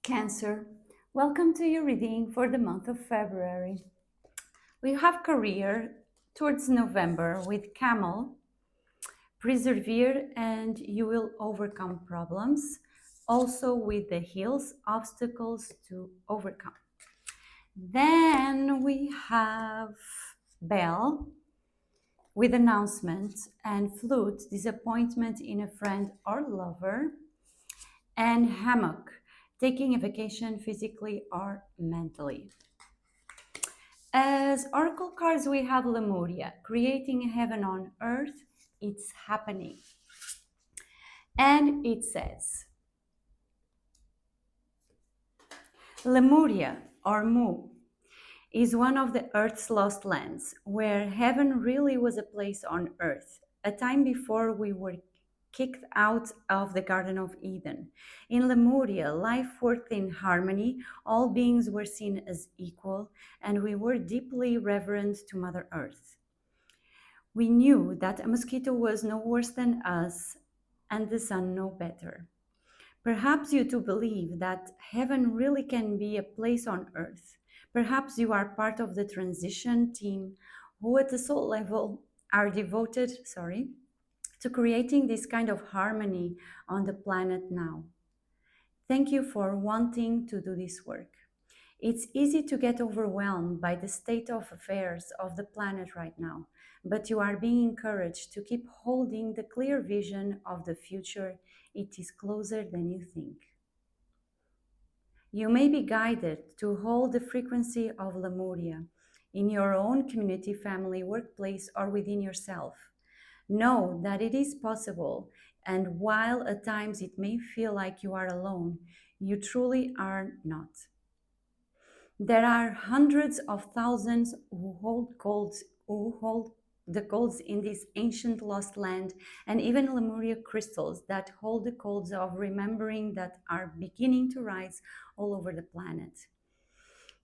Cancer, welcome to your reading for the month of February. We have career towards November with Camel. Persevere and you will overcome problems. Also with the hills, obstacles to overcome. Then we have Bell with announcement and flute, disappointment in a friend or lover. And Hammock, taking a vacation physically or mentally. As oracle cards, we have Lemuria, creating heaven on earth. It's happening. And it says, Lemuria, or Mu, is one of the earth's lost lands, where heaven really was a place on earth, a time before we were kicked out of the Garden of Eden. In Lemuria, life worked in harmony, all beings were seen as equal, and we were deeply reverent to Mother Earth. We knew that a mosquito was no worse than us, and the sun no better. Perhaps you too believe that heaven really can be a place on earth. Perhaps you are part of the transition team who at the soul level are devoted, to creating this kind of harmony on the planet now. Thank you for wanting to do this work. It's easy to get overwhelmed by the state of affairs of the planet right now, but you are being encouraged to keep holding the clear vision of the future. It is closer than you think. You may be guided to hold the frequency of Lemuria in your own community, family, workplace, or within yourself. Know that it is possible, and while at times it may feel like you are alone, you truly are not. There are hundreds of thousands who hold the codes in this ancient lost land, and even Lemuria crystals that hold the codes of remembering that are beginning to rise all over the planet.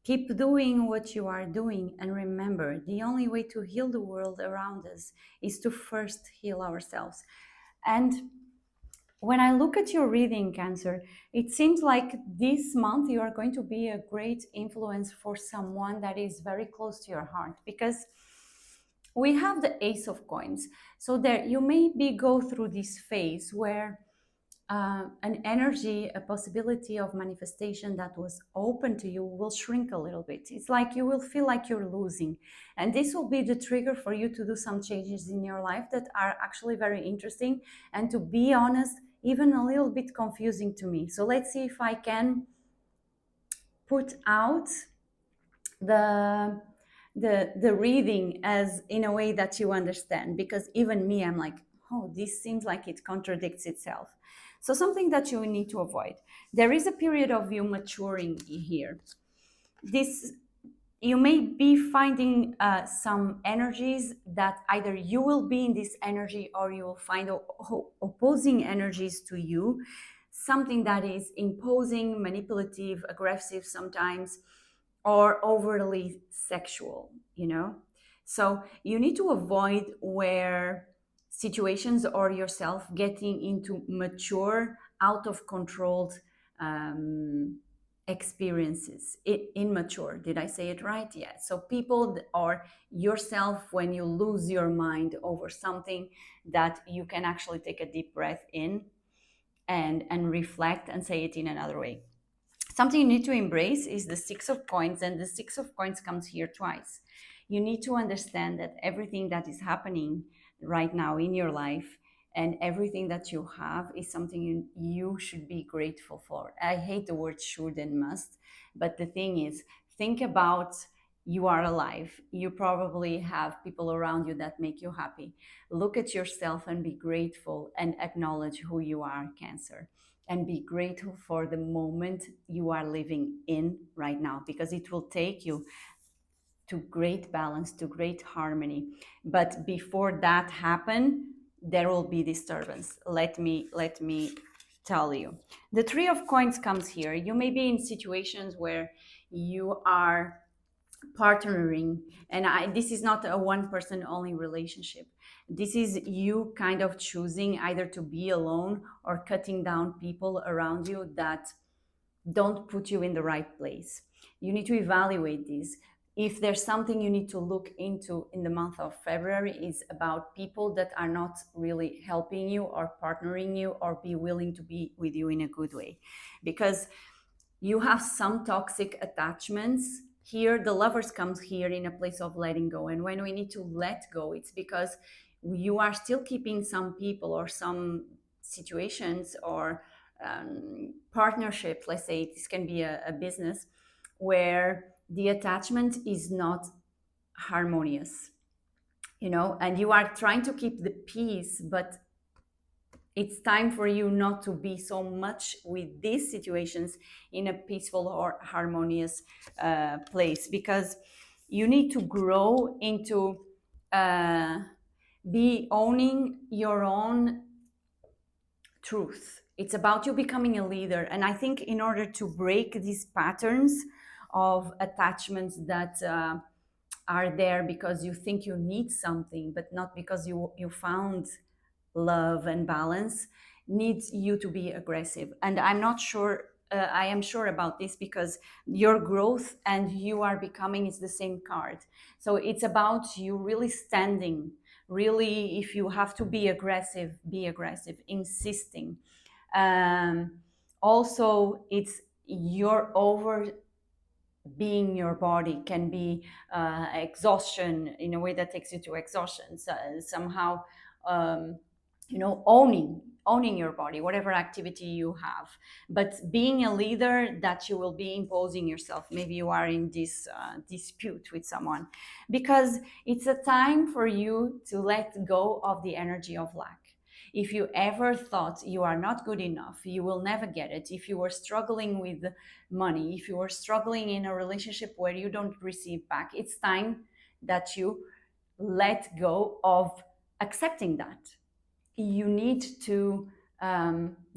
Keep doing what you are doing, and remember, the only way to heal the world around us is to first heal ourselves. And when I look at your reading, Cancer, it seems like this month you are going to be a great influence for someone that is very close to your heart, because we have the Ace of Coins. So there you maybe go through this phase where an energy, a possibility of manifestation that was open to you will shrink a little bit. It's like you will feel like you're losing. And this will be the trigger for you to do some changes in your life that are actually very interesting. And to be honest, even a little bit confusing to me. So let's see if I can put out the reading as in a way that you understand, because even me, I'm like, oh, this seems like it contradicts itself. So something that you need to avoid. There is a period of you maturing here. This you may be finding some energies that either you will be in this energy or you will find opposing energies to you. Something that is imposing, manipulative, aggressive sometimes, or overly sexual, So you need to avoid where situations or yourself getting into mature, out of controlled experiences. Immature, did I say it right? Yeah. So people or yourself, when you lose your mind over something, that you can actually take a deep breath in and reflect and say it in another way. Something you need to embrace is the Six of Coins, and the Six of Coins comes here twice. You need to understand that everything that is happening right now in your life and everything that you have is something you should be grateful for. I hate the word should and must, but the thing is, think about you are alive. You probably have people around you that make you happy. Look at yourself and be grateful and acknowledge who you are, Cancer, and be grateful for the moment you are living in right now, because it will take you to great balance, to great harmony. But before that happen, there will be disturbance. Let me tell you. The Three of Coins comes here. You may be in situations where you are partnering, and this is not a one person only relationship. This is you kind of choosing either to be alone or cutting down people around you that don't put you in the right place. You need to evaluate this. If there's something you need to look into in the month of February, is about people that are not really helping you or partnering you or be willing to be with you in a good way. Because you have some toxic attachments here. The lovers comes here in a place of letting go, and when we need to let go, it's because you are still keeping some people or some situations or partnership. Let's say this can be a business where the attachment is not harmonious, you know, and you are trying to keep the peace, but it's time for you not to be so much with these situations in a peaceful or harmonious place, because you need to grow into be owning your own truth. It's about you becoming a leader. And I think in order to break these patterns of attachments that are there because you think you need something, but not because you found love and balance, needs you to be aggressive. And I'm not sure, I am sure about this, because your growth and you are becoming is the same card. So it's about you really standing, really, if you have to be aggressive, insisting. um, Also, it's your over being your body can be exhaustion in a way that takes you to exhaustion. So somehow, um, you know, owning your body, whatever activity you have, but being a leader, that you will be imposing yourself. Maybe you are in this dispute with someone, because it's a time for you to let go of the energy of lack. If you ever thought you are not good enough, you will never get it. If you were struggling with money, if you are struggling in a relationship where you don't receive back, it's time that you let go of accepting that. You need to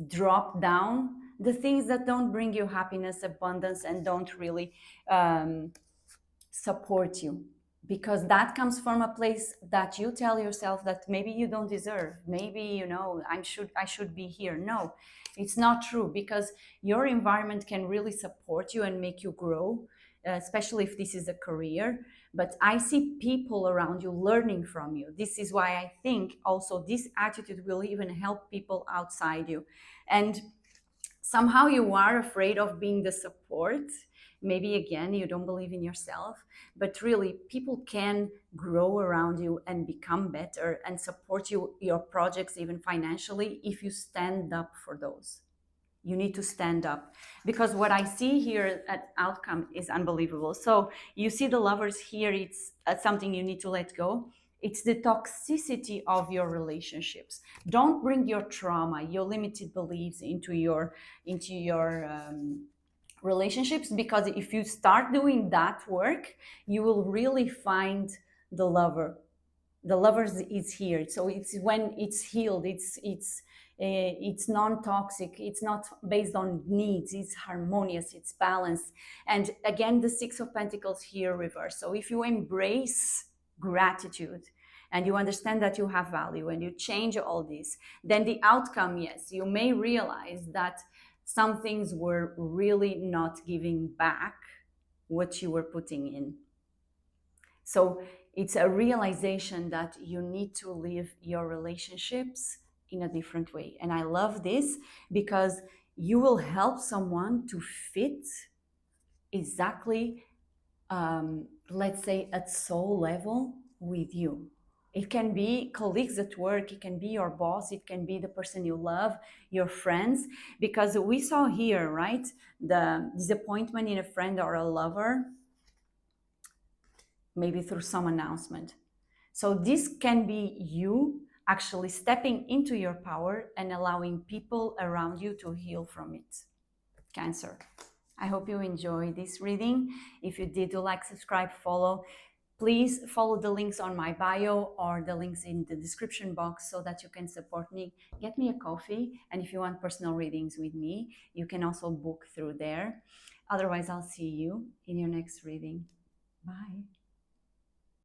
drop down the things that don't bring you happiness, abundance, and don't really support you, because that comes from a place that you tell yourself that maybe you don't deserve. Maybe, you know, I should be here. No, it's not true, because your environment can really support you and make you grow, especially if this is a career. But I see people around you learning from you. This is why I think also this attitude will even help people outside you. And somehow you are afraid of being the support. Maybe again, you don't believe in yourself, but really, people can grow around you and become better and support you, your projects, even financially, if you stand up for those. You need to stand up, because what I see here at outcome is unbelievable. So you see the lovers here, it's something you need to let go. It's the toxicity of your relationships. Don't bring your trauma, your limited beliefs into your relationships, because if you start doing that work, you will really find the lover. The lovers is here. So it's when it's healed, it's non-toxic, it's not based on needs, it's harmonious, it's balanced. And again, the Six of Pentacles here reverse. So if you embrace gratitude and you understand that you have value and you change all this, then the outcome, yes, you may realize that some things were really not giving back what you were putting in. So it's a realization that you need to live your relationships in a different way. And I love this, because you will help someone to fit exactly, let's say, at soul level with you. It can be colleagues at work, it can be your boss, it can be the person you love, your friends, because we saw here, right, the disappointment in a friend or a lover, maybe through some announcement. So this can be you actually stepping into your power and allowing people around you to heal from it. Cancer. I hope you enjoyed this reading. If you did, do like, subscribe, follow. Please follow the links on my bio or the links in the description box so that you can support me. Get me a coffee. And if you want personal readings with me, you can also book through there. Otherwise, I'll see you in your next reading. Bye.